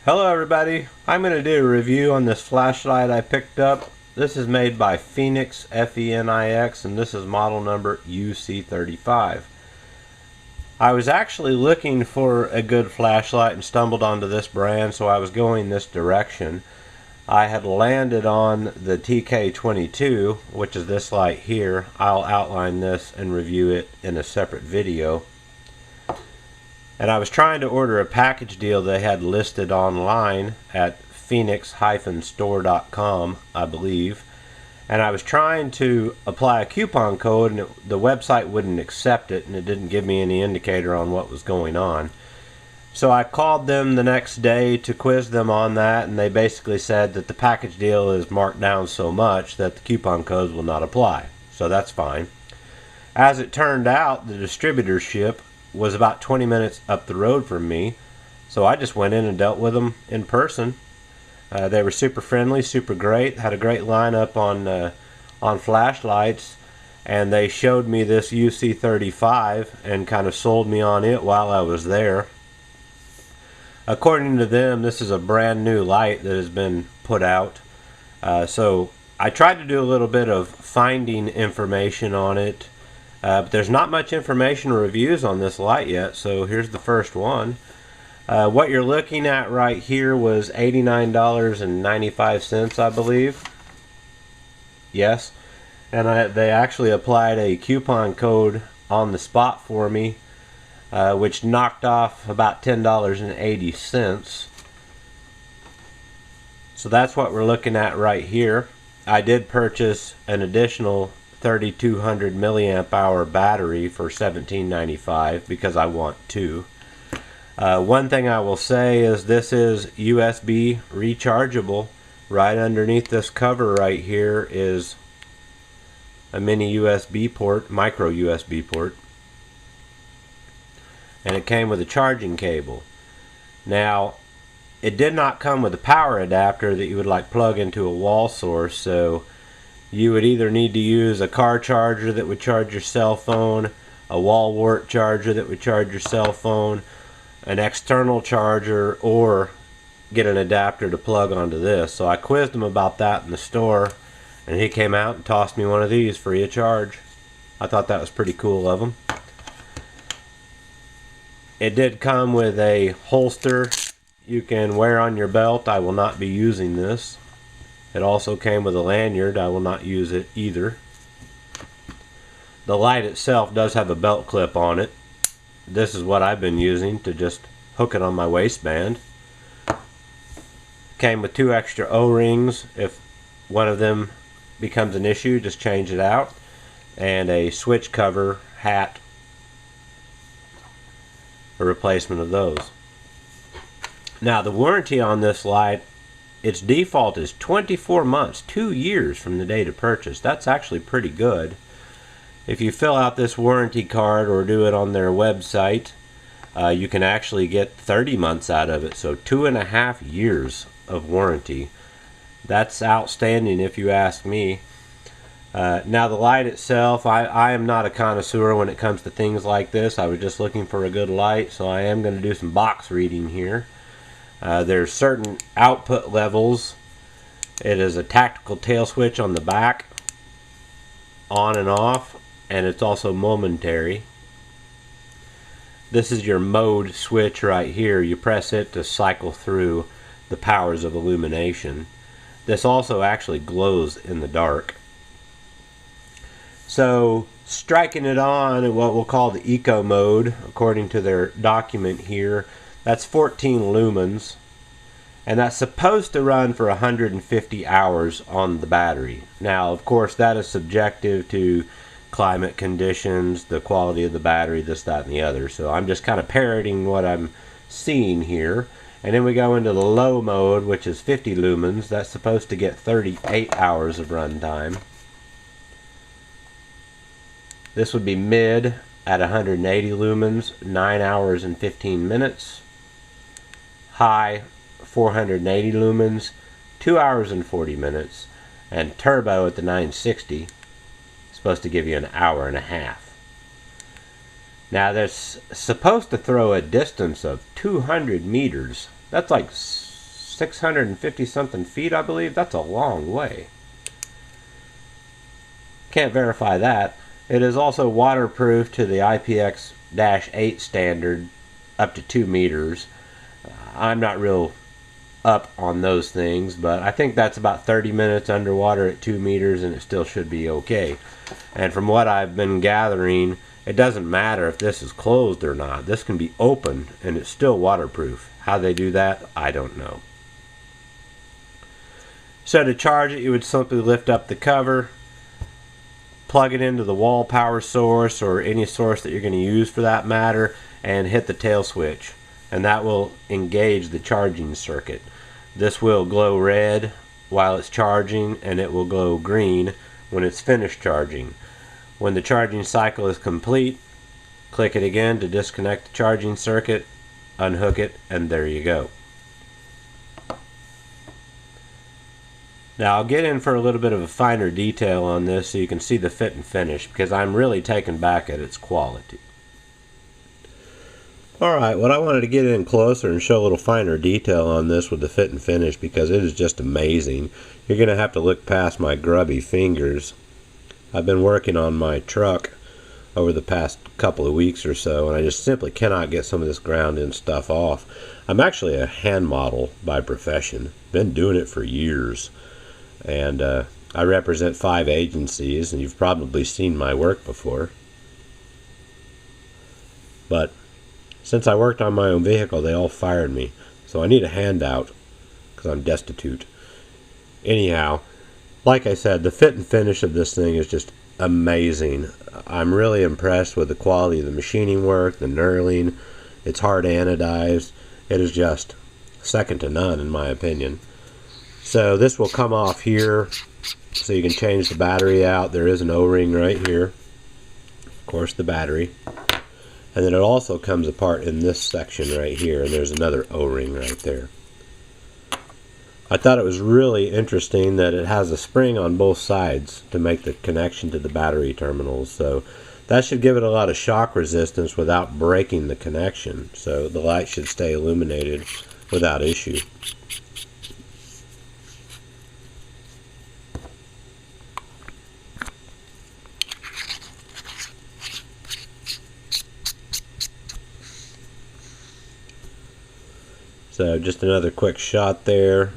Hello everybody, I'm going to do a review on this flashlight I picked up. This is made by Fenix, F-E-N-I-X, and this is model number UC35. I was actually looking for a good flashlight and stumbled onto this brand, so I was going this direction. I had landed on the TK22, which is this light here. I'll outline this and review it in a separate video. And I was trying to order a package deal they had listed online at fenix-store.com, I believe. And I was trying to apply a coupon code, and the website wouldn't accept it, and it didn't give me any indicator on what was going on. So I called them the next day to quiz them on that, and they basically said that the package deal is marked down so much that the coupon codes will not apply. So that's fine. As it turned out, the distributorship was about 20 minutes up the road from me, so I just went in and dealt with them in person. They were super friendly, super great, had a great lineup on flashlights, and they showed me this UC35 and kind of sold me on it while I was there. According to them, this is a brand new light that has been put out, so I tried to do a little bit of finding information on it. But there's not much information or reviews on this light yet, so here's the first one. What you're looking at right here was $89.95, I believe. Yes, and they actually applied a coupon code on the spot for me, which knocked off about $10.80. So that's what we're looking at right here. I did purchase an additional 3200 milliamp hour battery for $17.95 because I want two. One thing I will say is this is USB rechargeable. Right underneath this cover right here is a mini USB port, micro USB port, and it came with a charging cable. Now it did not come with a power adapter that you would like plug into a wall source, so you would either need to use a car charger that would charge your cell phone, a wall wart charger that would charge your cell phone, an external charger, or get an adapter to plug onto this. So I quizzed him about that in the store, and he came out and tossed me one of these free of charge. I thought that was pretty cool of him. It did come with a holster you can wear on your belt. I will not be using this. It also came with a lanyard. I will not use it either. The light itself does have a belt clip on it. This is what I've been using to just hook it on my waistband. Came with two extra O-rings. If one of them becomes an issue, just change it out. And a switch cover hat, a replacement of those. Now the warranty on this light, its default is 24 months, 2 years from the date of purchase. That's actually pretty good. If you fill out this warranty card or do it on their website, you can actually get 30 months out of it. So 2.5 years of warranty. That's outstanding if you ask me. Now the light itself, I am not a connoisseur when it comes to things like this. I was just looking for a good light, so I am going to do some box reading here. There's certain output levels. It is a tactical tail switch on the back, on and off, and it's also momentary. This is your mode switch right here. You press it to cycle through the powers of illumination. This also actually glows in the dark. So striking it on in what we'll call the eco mode, according to their document here, that's 14 lumens, and that's supposed to run for 150 hours on the battery. Now, of course, that is subjective to climate conditions, the quality of the battery, this, that, and the other. So I'm just kind of parroting what I'm seeing here. And then we go into the low mode, which is 50 lumens. That's supposed to get 38 hours of run time. This would be mid at 180 lumens, 9 hours and 15 minutes. High, 480 lumens, 2 hours and 40 minutes. And turbo at the 960, supposed to give you an hour and a half. Now that's supposed to throw a distance of 200 meters. That's like 650 something feet, I believe. That's a long way. Can't verify that. It is also waterproof to the IPX-8 standard up to 2 meters. I'm not real up on those things, but I think that's about 30 minutes underwater at 2 meters, and it still should be okay. And from what I've been gathering, it doesn't matter if this is closed or not. This can be open and it's still waterproof. How they do that, I don't know. So to charge it, you would simply lift up the cover, plug it into the wall power source or any source that you're going to use for that matter, and hit the tail switch, and that will engage the charging circuit. This will glow red while it's charging, and it will glow green when it's finished charging. When the charging cycle is complete, click it again to disconnect the charging circuit, unhook it, and there you go. Now I'll get in for a little bit of a finer detail on this so you can see the fit and finish, because I'm really taken back at its quality. Alright, what I wanted to get in closer and show a little finer detail on this with the fit and finish, because it is just amazing. You're going to have to look past my grubby fingers. I've been working on my truck over the past couple of weeks or so, and I just simply cannot get some of this ground-in stuff off. I'm actually a hand model by profession. Been doing it for years. And I represent 5 agencies, and you've probably seen my work before. But since I worked on my own vehicle, they all fired me. So I need a handout, because I'm destitute. Anyhow, like I said, the fit and finish of this thing is just amazing. I'm really impressed with the quality of the machining work, the knurling. It's hard anodized. It is just second to none, in my opinion. So this will come off here, so you can change the battery out. There is an O-ring right here. Of course, the battery. And then it also comes apart in this section right here, and there's another O-ring right there. I thought it was really interesting that it has a spring on both sides to make the connection to the battery terminals. So that should give it a lot of shock resistance without breaking the connection. So the light should stay illuminated without issue. So just another quick shot there.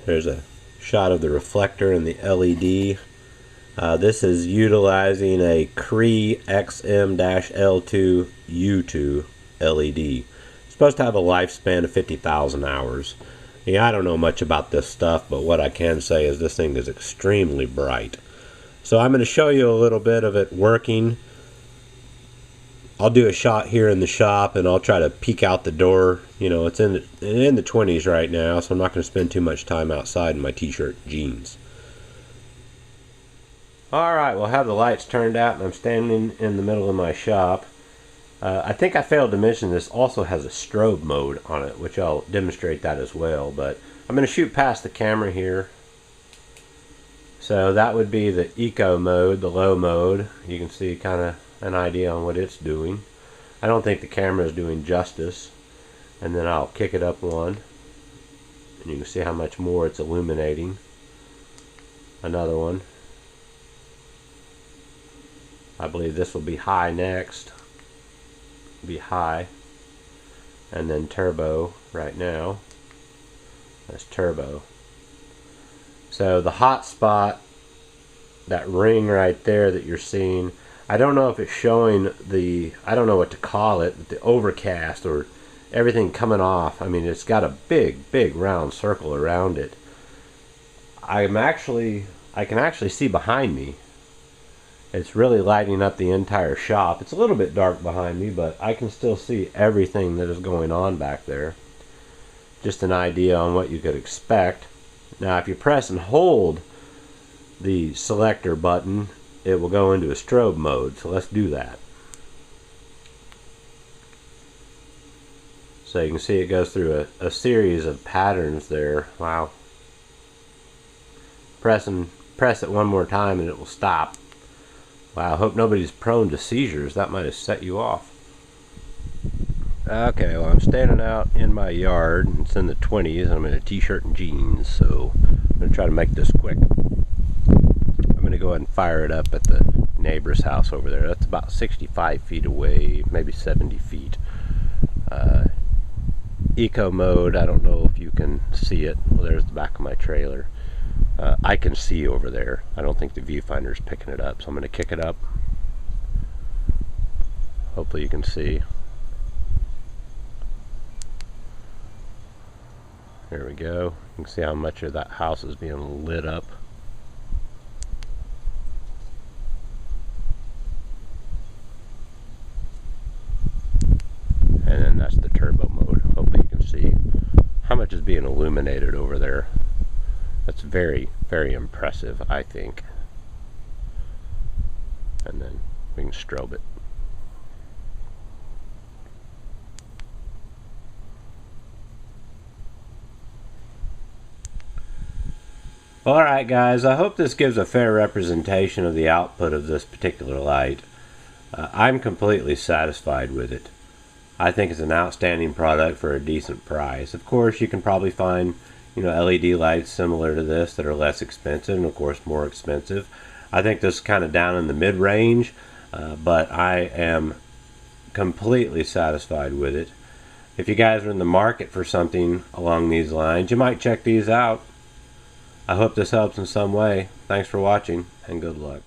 There's a shot of the reflector and the LED. This is utilizing a Cree XM-L2U2 LED. It's supposed to have a lifespan of 50,000 hours. Yeah, I don't know much about this stuff, but what I can say is this thing is extremely bright. So I'm going to show you a little bit of it working. I'll do a shot here in the shop, and I'll try to peek out the door. You know, it's in the 20s right now, so I'm not going to spend too much time outside in my t-shirt jeans. Alright, we'll have the lights turned out, and I'm standing in the middle of my shop. I think I failed to mention this also has a strobe mode on it, which I'll demonstrate that as well. But I'm going to shoot past the camera here. So that would be the eco mode, the low mode. You can see kind of an idea on what it's doing. I don't think the camera is doing justice. And then I'll kick it up one, and you can see how much more it's illuminating. Another one. I believe this will be high next. Be high, and then turbo right now. That's turbo. So the hot spot, that ring right there that you're seeing, I don't know if it's showing the, I don't know what to call it, the overcast or everything coming off. I mean, it's got a big round circle around it. I can actually see behind me. It's really lighting up the entire shop. It's a little bit dark behind me, but I can still see everything that is going on back there. Just an idea on what you could expect. Now, if you press and hold the selector button, it will go into a strobe mode. So let's do that. So you can see it goes through a series of patterns there. Wow. Press it one more time and it will stop. Wow, I hope nobody's prone to seizures. That might have set you off. Okay, well, I'm standing out in my yard. It's in the 20s. I'm in a t-shirt and jeans, so I'm going to try to make this quick. I'm going to go ahead and fire it up at the neighbor's house over there. That's about 65 feet away, maybe 70 feet. Eco mode, I don't know if you can see it. Well, there's the back of my trailer. I can see over there. I don't think the viewfinder is picking it up, so I'm going to kick it up. Hopefully you can see. There we go. You can see how much of that house is being lit up. And then that's the turbo mode. Hopefully you can see how much is being illuminated over there. That's very, very impressive, I think. And then we can strobe it. Alright guys, I hope this gives a fair representation of the output of this particular light. I'm completely satisfied with it. I think it's an outstanding product for a decent price. Of course, you can probably find, LED lights similar to this that are less expensive and of course more expensive. I think this is kind of down in the mid-range, but I am completely satisfied with it. If you guys are in the market for something along these lines, you might check these out. I hope this helps in some way. Thanks for watching, and good luck.